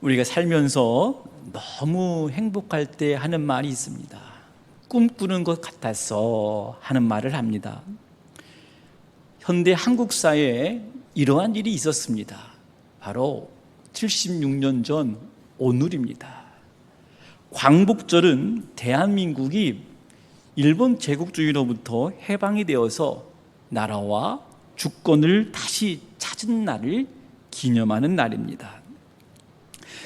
우리가 살면서 너무 행복할 때 하는 말이 있습니다. 꿈꾸는 것 같아서 하는 말을 합니다. 현대 한국 사회에 이러한 일이 있었습니다. 바로 76년 전 오늘입니다. 광복절은 대한민국이 일본 제국주의로부터 해방이 되어서 나라와 주권을 다시 찾은 날을 기념하는 날입니다.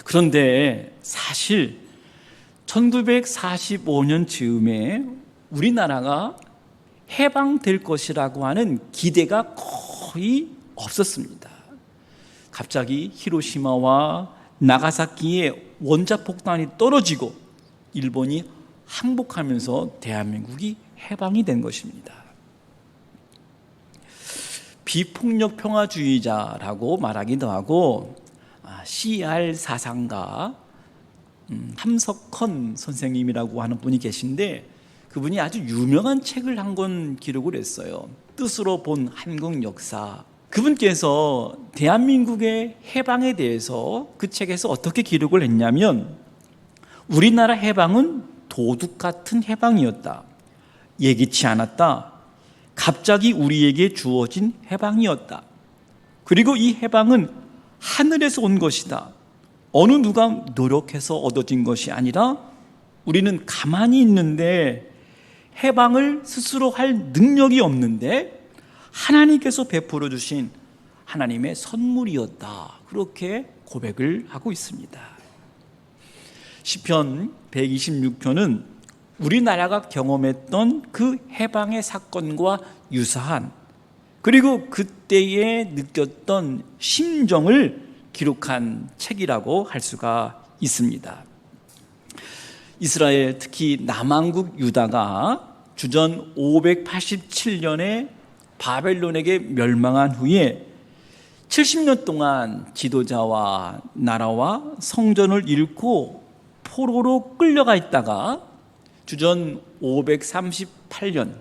그런데 사실 1945년 즈음에 우리나라가 해방될 것이라고 하는 기대가 거의 없었습니다. 갑자기 히로시마와 나가사키에 원자폭탄이 떨어지고 일본이 항복하면서 대한민국이 해방이 된 것입니다. 비폭력 평화주의자라고 말하기도 하고 CR 사상가 함석헌 선생님이라고 하는 분이 계신데 그분이 아주 유명한 책을 한 권 기록을 했어요. 뜻으로 본 한국 역사. 그분께서 대한민국의 해방에 대해서 그 책에서 어떻게 기록을 했냐면 우리나라 해방은 도둑 같은 해방이었다. 예기치 않았다. 갑자기 우리에게 주어진 해방이었다. 그리고 이 해방은 하늘에서 온 것이다. 어느 누가 노력해서 얻어진 것이 아니라 우리는 가만히 있는데 해방을 스스로 할 능력이 없는데 하나님께서 베풀어 주신 하나님의 선물이었다. 그렇게 고백을 하고 있습니다. 시편 126편은 우리나라가 경험했던 그 해방의 사건과 유사한 그리고 그때에 느꼈던 심정을 기록한 책이라고 할 수가 있습니다. 이스라엘, 특히 남왕국 유다가 주전 587년에 바벨론에게 멸망한 후에 70년 동안 지도자와 나라와 성전을 잃고 포로로 끌려가 있다가 주전 538년,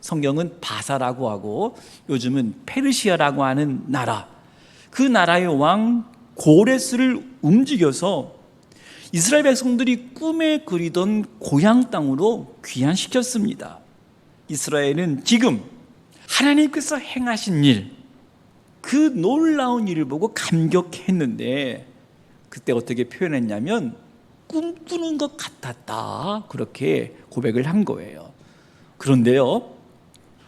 성경은 바사라고 하고 요즘은 페르시아라고 하는 나라, 그 나라의 왕 고레스를 움직여서 이스라엘 백성들이 꿈에 그리던 고향 땅으로 귀환시켰습니다. 이스라엘은 지금 하나님께서 행하신 일, 그 놀라운 일을 보고 감격했는데 그때 어떻게 표현했냐면 꿈꾸는 것 같았다. 그렇게 고백을 한 거예요. 그런데요,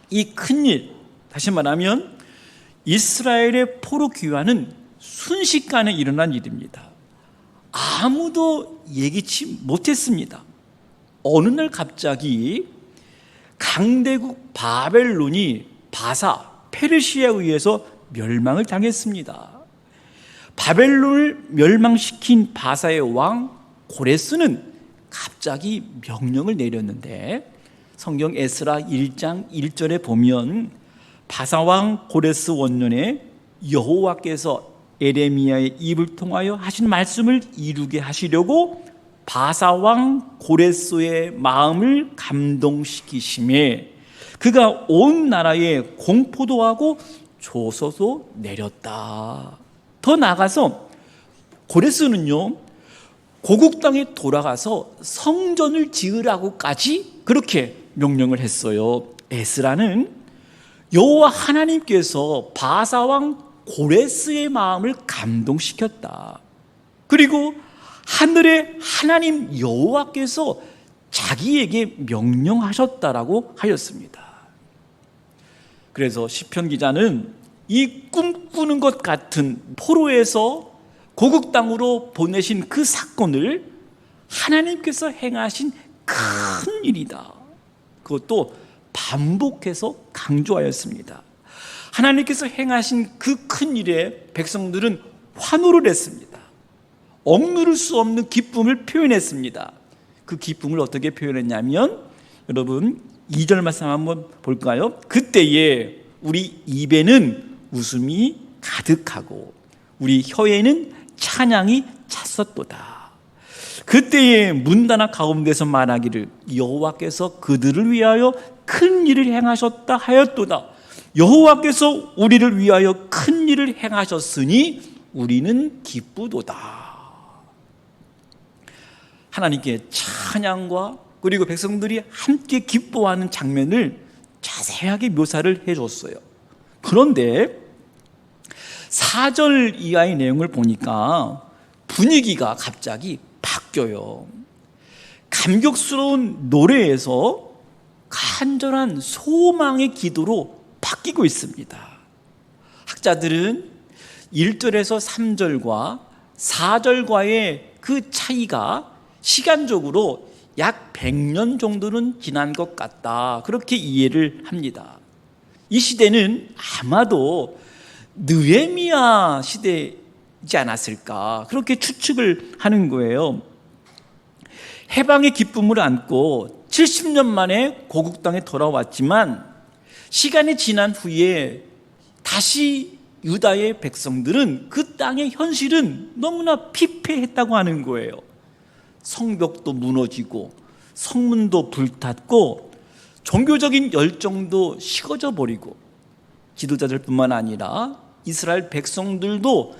이 큰일, 다시 말하면 이스라엘의 포로 귀환은 순식간에 일어난 일입니다. 아무도 예기치 못했습니다. 어느 날 갑자기 강대국 바벨론이 바사, 페르시아에 의해서 멸망을 당했습니다. 바벨론을 멸망시킨 바사의 왕 고레스는 갑자기 명령을 내렸는데 성경 에스라 1장 1절에 보면 바사왕 고레스 원년에 여호와께서 에레미야의 입을 통하여 하신 말씀을 이루게 하시려고 바사왕 고레스의 마음을 감동시키심에 그가 온 나라에 공포도 하고 조서도 내렸다. 더 나아가서 고레스는요, 고국 땅에 돌아가서 성전을 지으라고까지 그렇게 명령을 했어요. 에스라는 여호와 하나님께서 바사왕 고레스의 마음을 감동시켰다. 그리고 하늘의 하나님 여호와께서 자기에게 명령하셨다라고 하였습니다. 그래서 시편 기자는 이 꿈꾸는 것 같은 포로에서 고국 땅으로 보내신 그 사건을 하나님께서 행하신 큰 일이다. 그것도 반복해서 강조하였습니다. 하나님께서 행하신 그 큰 일에 백성들은 환호를 했습니다. 억누를 수 없는 기쁨을 표현했습니다. 그 기쁨을 어떻게 표현했냐면 여러분 2절 말씀 한번 볼까요? 그때에 우리 입에는 웃음이 가득하고 우리 혀에는 찬양이 찼었도다. 그때에 문다나 가운데서 말하기를 여호와께서 그들을 위하여 큰 일을 행하셨다 하였도다. 여호와께서 우리를 위하여 큰 일을 행하셨으니 우리는 기쁘도다. 하나님께 찬양과 그리고 백성들이 함께 기뻐하는 장면을 자세하게 묘사를 해줬어요. 그런데 4절 이하의 내용을 보니까 분위기가 갑자기 바뀌어요. 감격스러운 노래에서 간절한 소망의 기도로 바뀌고 있습니다. 학자들은 1절에서 3절과 4절과의 그 차이가 시간적으로 약 100년 정도는 지난 것 같다, 그렇게 이해를 합니다. 이 시대는 아마도 느헤미야 시대이지 않았을까, 그렇게 추측을 하는 거예요. 해방의 기쁨을 안고 70년 만에 고국 땅에 돌아왔지만 시간이 지난 후에 다시 유다의 백성들은 그 땅의 현실은 너무나 피폐했다고 하는 거예요. 성벽도 무너지고 성문도 불탔고 종교적인 열정도 식어져 버리고 지도자들뿐만 아니라 이스라엘 백성들도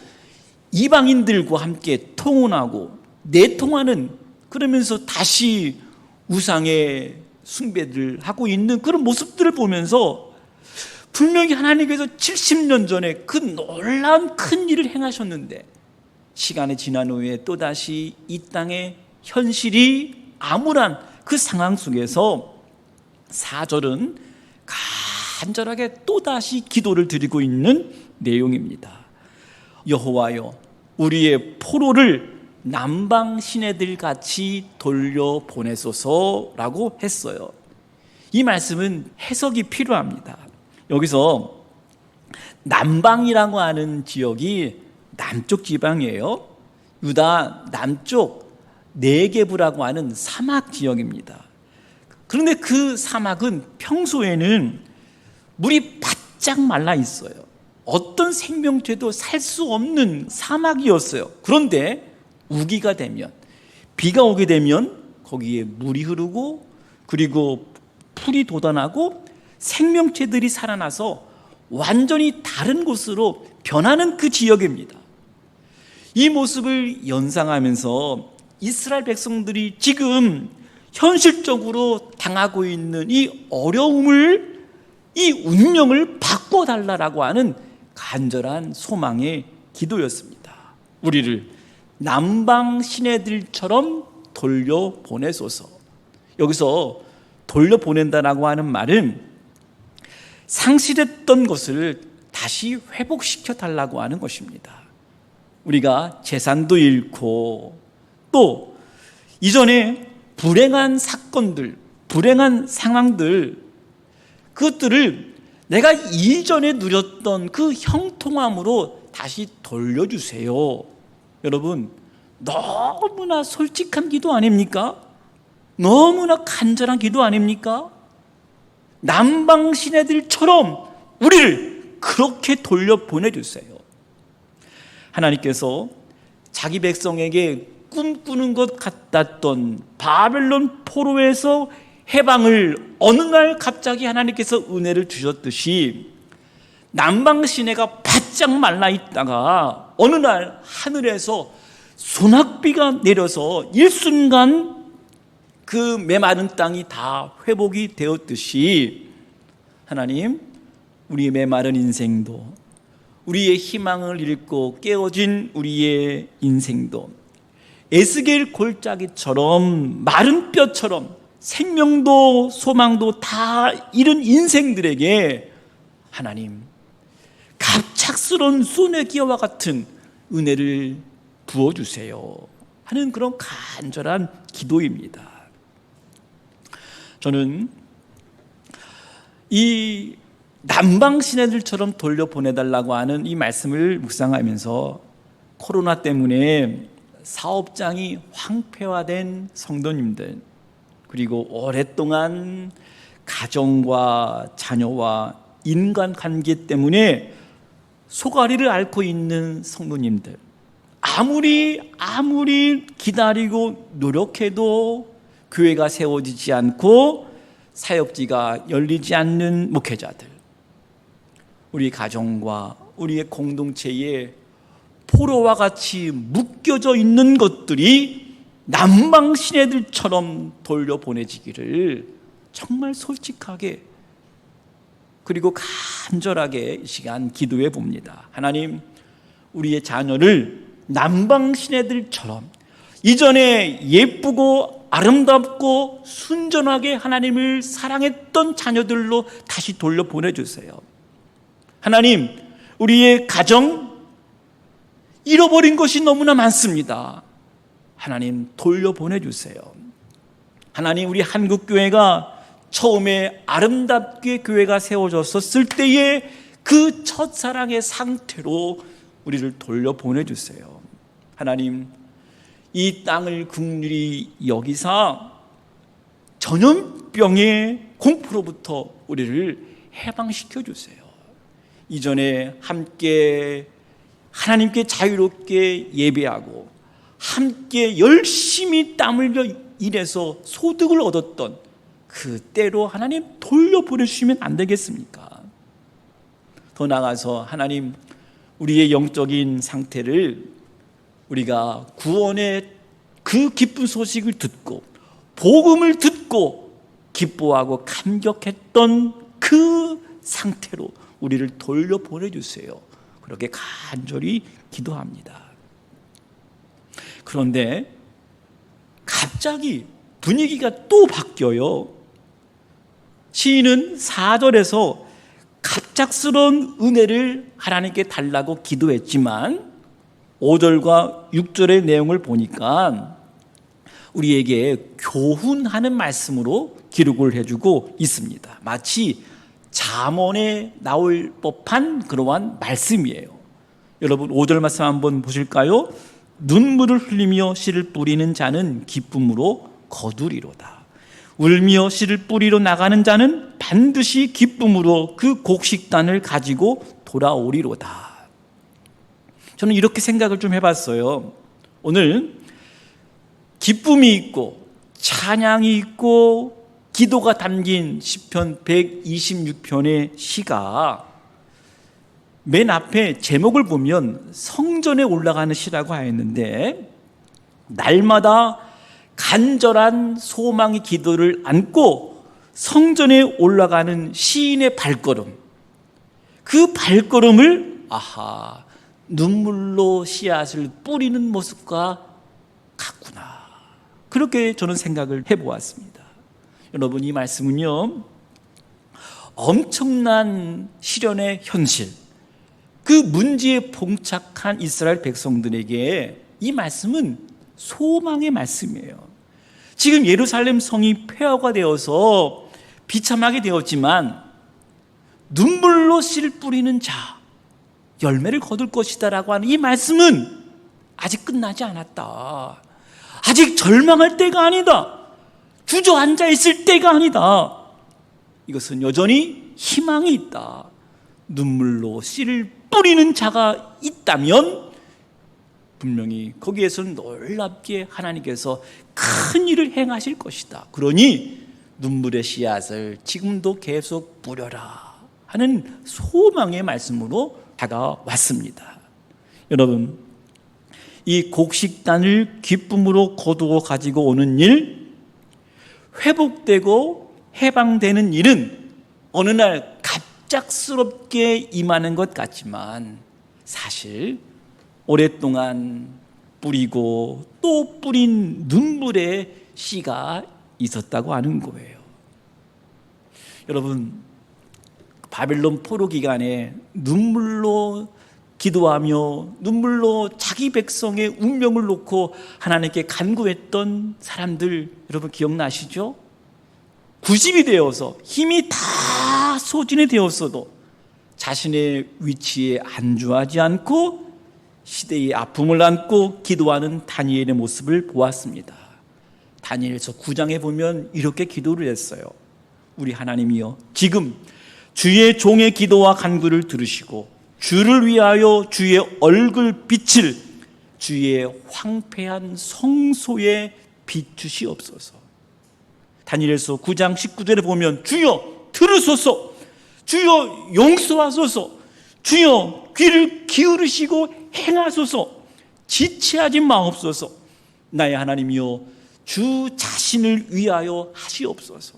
이방인들과 함께 통혼하고 내통하는, 그러면서 다시 우상의 숭배를 하고 있는 그런 모습들을 보면서 분명히 하나님께서 70년 전에 그 놀라운 큰 일을 행하셨는데 시간이 지난 후에 또다시 이 땅의 현실이 암울한 그 상황 속에서 4절은 간절하게 또다시 기도를 드리고 있는 내용입니다. 여호와여, 우리의 포로를 남방 시내들 같이 돌려보내소서라고 했어요. 이 말씀은 해석이 필요합니다. 여기서 남방이라고 하는 지역이 남쪽 지방이에요. 유다 남쪽 네게브라고 하는 사막 지역입니다. 그런데 그 사막은 평소에는 물이 바짝 말라 있어요. 어떤 생명체도 살 수 없는 사막이었어요. 그런데 우기가 되면, 비가 오게 되면 거기에 물이 흐르고 그리고 풀이 돋아나고 생명체들이 살아나서 완전히 다른 곳으로 변하는 그 지역입니다. 이 모습을 연상하면서 이스라엘 백성들이 지금 현실적으로 당하고 있는 이 어려움을, 이 운명을 바꿔달라고 하는 간절한 소망의 기도였습니다. 우리를 남방 시내들처럼 돌려보내소서. 여기서 돌려보낸다라고 하는 말은 상실했던 것을 다시 회복시켜 달라고 하는 것입니다. 우리가 재산도 잃고 또 이전에 불행한 사건들, 불행한 상황들, 그것들을 내가 이전에 누렸던 그 형통함으로 다시 돌려주세요. 여러분, 너무나 솔직한 기도 아닙니까? 너무나 간절한 기도 아닙니까? 남방 시내들처럼 우리를 그렇게 돌려보내주세요. 하나님께서 자기 백성에게 꿈꾸는 것 같았던 바벨론 포로에서 해방을 어느 날 갑자기 하나님께서 은혜를 주셨듯이 남방 시내가 바짝 말라 있다가 어느 날 하늘에서 소낙비가 내려서 일순간 그 메마른 땅이 다 회복이 되었듯이 하나님, 우리의 메마른 인생도, 우리의 희망을 잃고 깨어진 우리의 인생도 에스겔 골짜기처럼 마른 뼈처럼 생명도 소망도 다 잃은 인생들에게 하나님, 갑작스러운 소나기와 같은 은혜를 부어주세요 하는 그런 간절한 기도입니다. 저는 이 남방 시내들처럼 돌려보내달라고 하는 이 말씀을 묵상하면서 코로나 때문에 사업장이 황폐화된 성도님들, 그리고 오랫동안 가정과 자녀와 인간관계 때문에 소가리를 앓고 있는 성도님들, 아무리 기다리고 노력해도 교회가 세워지지 않고 사역지가 열리지 않는 목회자들, 우리 가정과 우리의 공동체에 포로와 같이 묶여져 있는 것들이 남방신애들처럼 돌려보내지기를 정말 솔직하게 그리고 간절하게 이 시간 기도해 봅니다. 하나님, 우리의 자녀를 남방신애들처럼 이전에 예쁘고 아름답고 순전하게 하나님을 사랑했던 자녀들로 다시 돌려보내주세요. 하나님, 우리의 가정 잃어버린 것이 너무나 많습니다. 하나님, 돌려보내주세요. 하나님, 우리 한국교회가 처음에 아름답게 교회가 세워졌었을 때의 그 첫사랑의 상태로 우리를 돌려보내주세요. 하나님, 이 땅을 긍휼히 여기사 전염병의 공포로부터 우리를 해방시켜 주세요. 이전에 함께 하나님께 자유롭게 예배하고 함께 열심히 땀 흘려 일해서 소득을 얻었던 그 때로 하나님 돌려보내주시면 안 되겠습니까? 더 나아가서 하나님, 우리의 영적인 상태를 우리가 구원의 그 기쁜 소식을 듣고 복음을 듣고 기뻐하고 감격했던 그 상태로 우리를 돌려보내주세요. 그렇게 간절히 기도합니다. 그런데 갑자기 분위기가 또 바뀌어요. 시인은 4절에서 갑작스러운 은혜를 하나님께 달라고 기도했지만 5절과 6절의 내용을 보니까 우리에게 교훈하는 말씀으로 기록을 해주고 있습니다. 마치 잠언에 나올 법한 그러한 말씀이에요. 여러분 5절 말씀 한번 보실까요? 눈물을 흘리며 씨를 뿌리는 자는 기쁨으로 거두리로다. 울며 씨를 뿌리러 나가는 자는 반드시 기쁨으로 그 곡식단을 가지고 돌아오리로다. 저는 이렇게 생각을 좀 해봤어요. 오늘 기쁨이 있고 찬양이 있고 기도가 담긴 시편 126편의 시가 맨 앞에 제목을 보면 성전에 올라가는 시라고 하였는데, 날마다 간절한 소망의 기도를 안고 성전에 올라가는 시인의 발걸음, 그 발걸음을 눈물로 씨앗을 뿌리는 모습과 같구나, 그렇게 저는 생각을 해보았습니다. 여러분, 이 말씀은요, 엄청난 시련의 현실, 그 문제에 봉착한 이스라엘 백성들에게 이 말씀은 소망의 말씀이에요. 지금 예루살렘 성이 폐허가 되어서 비참하게 되었지만 눈물로 씨를 뿌리는 자 열매를 거둘 것이다라고 하는 이 말씀은 아직 끝나지 않았다. 아직 절망할 때가 아니다. 주저앉아 있을 때가 아니다. 이것은 여전히 희망이 있다. 눈물로 씨를 뿌리는 자가 있다면 분명히 거기에서는 놀랍게 하나님께서 큰 일을 행하실 것이다. 그러니 눈물의 씨앗을 지금도 계속 뿌려라 하는 소망의 말씀으로 다가왔습니다. 여러분, 이 곡식단을 기쁨으로 거두어 가지고 오는 일, 회복되고 해방되는 일은 어느 날 갑작스럽게 임하는 것 같지만 사실 오랫동안 뿌리고 또 뿌린 눈물의 씨가 있었다고 하는 거예요. 여러분, 바벨론 포로 기간에 눈물로 기도하며 눈물로 자기 백성의 운명을 놓고 하나님께 간구했던 사람들, 여러분 기억나시죠? 90이 되어서 힘이 다 소진이 되었어도 자신의 위치에 안주하지 않고 시대의 아픔을 안고 기도하는 다니엘의 모습을 보았습니다. 다니엘서 9장에 보면 이렇게 기도를 했어요. 우리 하나님이여, 지금 주의 종의 기도와 간구를 들으시고 주를 위하여 주의 얼굴 빛을 주의 황폐한 성소에 비추시옵소서. 다니엘서 9장 19절에 보면 주여 들으소서, 주여 용서하소서, 주여 귀를 기울이시고 행하소서, 지체하지 마옵소서. 나의 하나님이여 주 자신을 위하여 하시옵소서.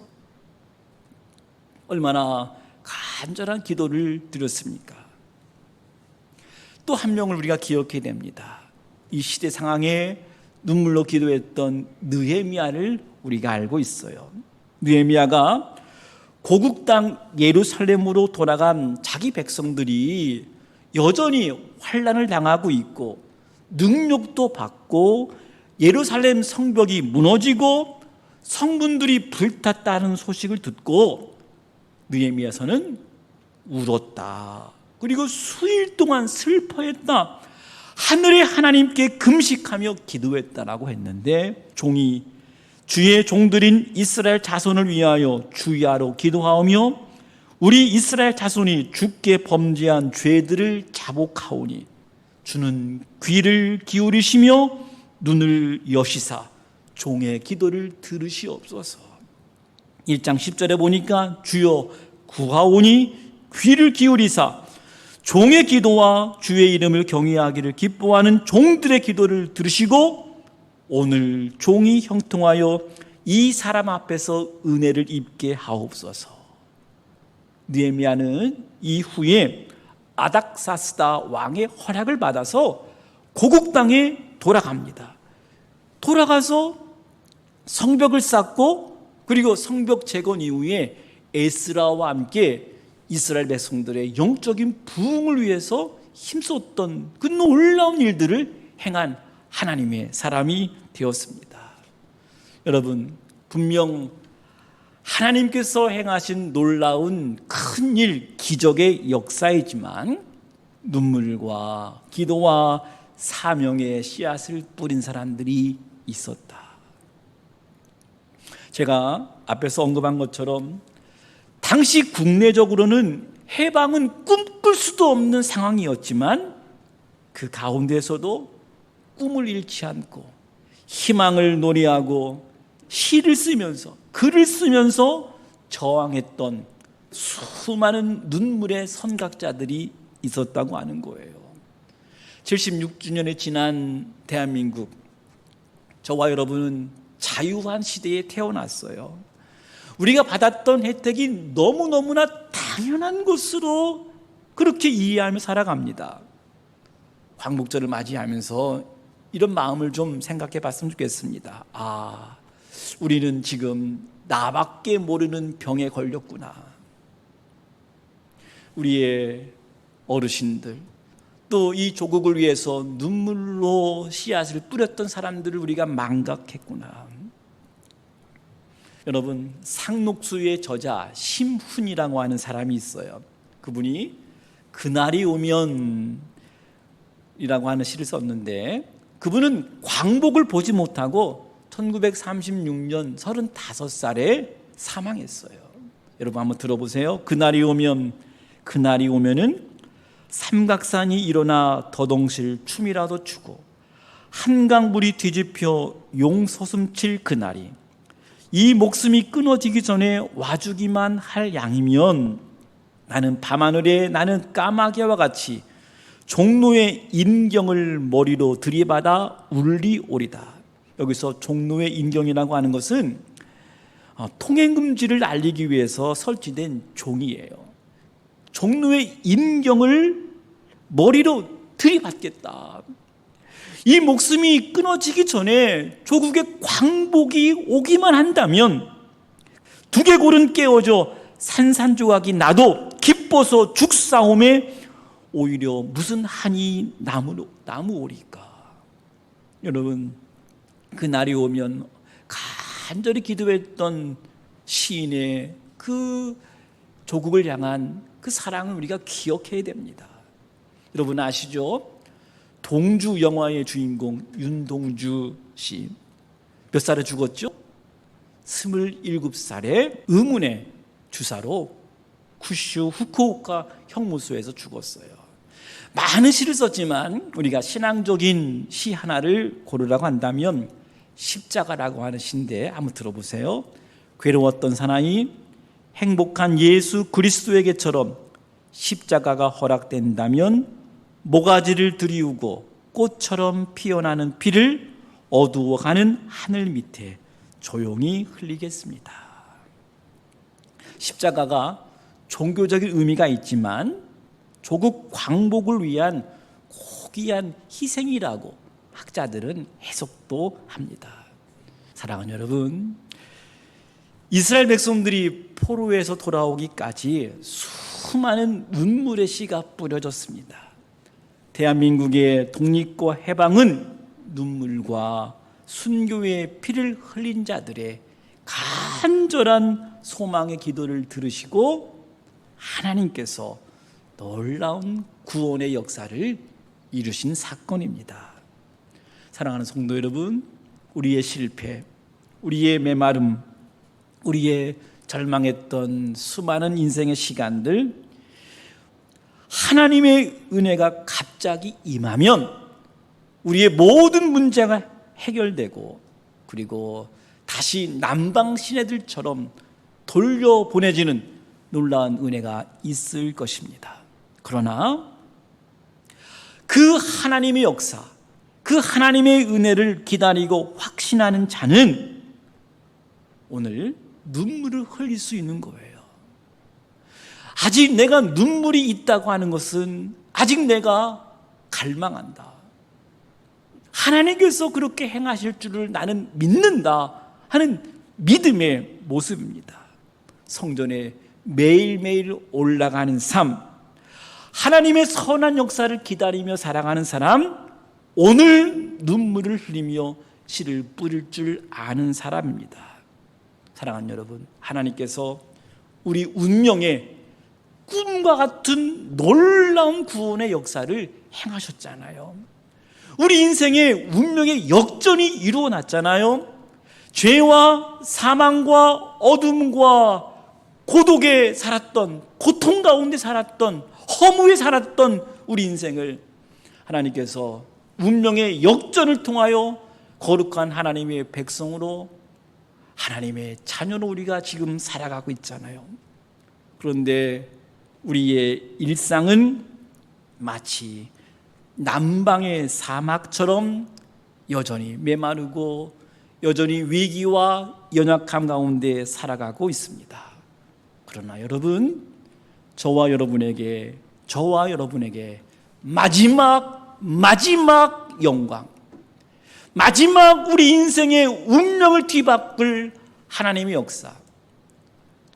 얼마나 간절한 기도를 드렸습니까? 또 한 명을 우리가 기억해야 됩니다. 이 시대 상황에 눈물로 기도했던 느헤미야를 우리가 알고 있어요. 느헤미야가 고국 땅 예루살렘으로 돌아간 자기 백성들이 여전히 환난을 당하고 있고 능욕도 받고 예루살렘 성벽이 무너지고 성문들이 불탔다는 소식을 듣고 느헤미야서는 울었다. 그리고 수일 동안 슬퍼했다. 하늘의 하나님께 금식하며 기도했다라고 했는데 종이 주의 종들인 이스라엘 자손을 위하여 주야로 기도하오며 우리 이스라엘 자손이 주께 범죄한 죄들을 자복하오니 주는 귀를 기울이시며 눈을 여시사 종의 기도를 들으시옵소서. 1장 10절에 보니까 주여 구하오니 귀를 기울이사 종의 기도와 주의 이름을 경외하기를 기뻐하는 종들의 기도를 들으시고 오늘 종이 형통하여 이 사람 앞에서 은혜를 입게 하옵소서. 느헤미야는 이후에 아닥사스다 왕의 허락을 받아서 고국 땅에 돌아갑니다. 돌아가서 성벽을 쌓고 그리고 성벽 재건 이후에 에스라와 함께 이스라엘 백성들의 영적인 부흥을 위해서 힘썼던 그 놀라운 일들을 행한 하나님의 사람이 되었습니다. 여러분, 분명 하나님께서 행하신 놀라운 큰 일, 기적의 역사이지만 눈물과 기도와 사명의 씨앗을 뿌린 사람들이 있었다. 제가 앞에서 언급한 것처럼 당시 국내적으로는 해방은 꿈꿀 수도 없는 상황이었지만 그 가운데서도 꿈을 잃지 않고 희망을 노래하고 시를 쓰면서 글을 쓰면서 저항했던 수많은 눈물의 선각자들이 있었다고 하는 거예요. 76주년에 지난 대한민국, 저와 여러분은 자유한 시대에 태어났어요. 우리가 받았던 혜택이 너무너무나 당연한 것으로 그렇게 이해하며 살아갑니다. 광복절을 맞이하면서 이런 마음을 좀 생각해 봤으면 좋겠습니다. 우리는 지금 나밖에 모르는 병에 걸렸구나. 우리의 어르신들, 또 이 조국을 위해서 눈물로 씨앗을 뿌렸던 사람들을 우리가 망각했구나. 여러분, 상록수의 저자 심훈이라고 하는 사람이 있어요. 그분이 그날이 오면 이라고 하는 시를 썼는데 그분은 광복을 보지 못하고 1936년 35살에 사망했어요. 여러분 한번 들어보세요. 그날이 오면은 삼각산이 일어나 더동실 춤이라도 추고 한강물이 뒤집혀 용서슴칠 그날이 이 목숨이 끊어지기 전에 와주기만 할 양이면 나는 밤하늘에 나는 까마귀와 같이 종로의 인경을 머리로 들이받아 울리오리다. 여기서 종로의 인경이라고 하는 것은 통행금지를 알리기 위해서 설치된 종이에요. 종로의 인경을 머리로 들이받겠다. 이 목숨이 끊어지기 전에 조국의 광복이 오기만 한다면 두개골은 깨어져 산산조각이 나도 기뻐서 죽사옴에 오히려 무슨 한이 나무오리까. 여러분, 그 날이 오면 간절히 기도했던 시인의 그 조국을 향한 그 사랑을 우리가 기억해야 됩니다. 여러분 아시죠? 동주 영화의 주인공 윤동주 씨 몇 살에 죽었죠? 27살에 의문의 주사로 쿠슈 후쿠오카 형무소에서 죽었어요. 많은 시를 썼지만 우리가 신앙적인 시 하나를 고르라고 한다면 십자가라고 하는 시인데 한번 들어보세요. 괴로웠던 사나이 행복한 예수 그리스도에게처럼 십자가가 허락된다면 모가지를 들이우고 꽃처럼 피어나는 피를 어두워가는 하늘 밑에 조용히 흘리겠습니다. 십자가가 종교적인 의미가 있지만 조국 광복을 위한 고귀한 희생이라고 학자들은 해석도 합니다. 사랑하는 여러분, 이스라엘 백성들이 포로에서 돌아오기까지 수많은 눈물의 씨가 뿌려졌습니다. 대한민국의 독립과 해방은 눈물과 순교의 피를 흘린 자들의 간절한 소망의 기도를 들으시고 하나님께서 놀라운 구원의 역사를 이루신 사건입니다. 사랑하는 성도 여러분, 우리의 실패, 우리의 메마름, 우리의 절망했던 수많은 인생의 시간들, 하나님의 은혜가 갑자기 임하면 우리의 모든 문제가 해결되고, 그리고 다시 남방 시내들처럼 돌려보내지는 놀라운 은혜가 있을 것입니다. 그러나 그 하나님의 역사, 그 하나님의 은혜를 기다리고 확신하는 자는 오늘 눈물을 흘릴 수 있는 거예요. 아직 내가 눈물이 있다고 하는 것은 아직 내가 갈망한다. 하나님께서 그렇게 행하실 줄을 나는 믿는다 하는 믿음의 모습입니다. 성전에 매일매일 올라가는 삶, 하나님의 선한 역사를 기다리며 살아가는 사람, 오늘 눈물을 흘리며 씨를 뿌릴 줄 아는 사람입니다. 사랑하는 여러분, 하나님께서 우리 운명에 꿈과 같은 놀라운 구원의 역사를 행하셨잖아요. 우리 인생의 운명의 역전이 이루어났잖아요. 죄와 사망과 어둠과 고독에 살았던, 고통 가운데 살았던, 허무에 살았던 우리 인생을 하나님께서 운명의 역전을 통하여 거룩한 하나님의 백성으로, 하나님의 자녀로 우리가 지금 살아가고 있잖아요. 그런데 우리의 일상은 마치 남방의 사막처럼 여전히 메마르고 여전히 위기와 연약함 가운데 살아가고 있습니다. 그러나 여러분, 저와 여러분에게 마지막 영광, 마지막 우리 인생의 운명을 뒤바꿀 하나님의 역사,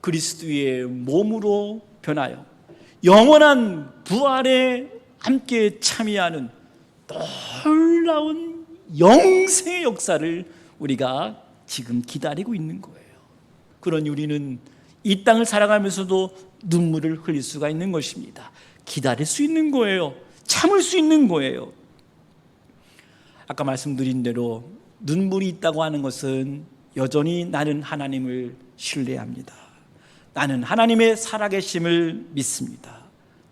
그리스도의 몸으로 변하여 영원한 부활에 함께 참여하는 놀라운 영생의 역사를 우리가 지금 기다리고 있는 거예요. 그러니 우리는 이 땅을 살아가면서도 눈물을 흘릴 수가 있는 것입니다. 기다릴 수 있는 거예요. 참을 수 있는 거예요. 아까 말씀드린 대로 눈물이 있다고 하는 것은 여전히 나는 하나님을 신뢰합니다. 나는 하나님의 살아계심을 믿습니다.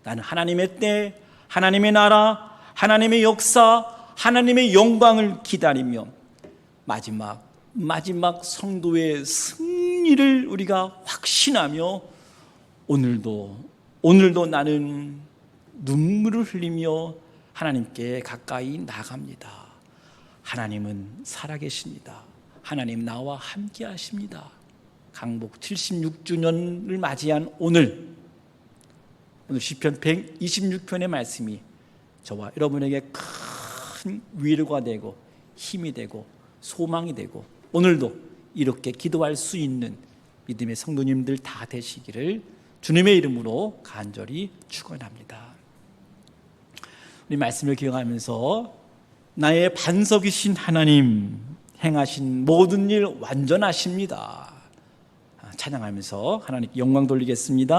나는 하나님의 때, 하나님의 나라, 하나님의 역사, 하나님의 영광을 기다리며 마지막 성도의 승리를 우리가 확신하며 오늘도 나는 눈물을 흘리며 하나님께 가까이 나갑니다. 하나님은 살아계십니다. 하나님 나와 함께 하십니다. 강복 76주년을 맞이한 오늘 시편 126편의 말씀이 저와 여러분에게 큰 위로가 되고 힘이 되고 소망이 되고, 오늘도 이렇게 기도할 수 있는 믿음의 성도님들 다 되시기를 주님의 이름으로 간절히 축원합니다. 우리 말씀을 기억하면서 나의 반석이신 하나님, 행하신 모든 일 완전하십니다. 찬양하면서 하나님께 영광 돌리겠습니다.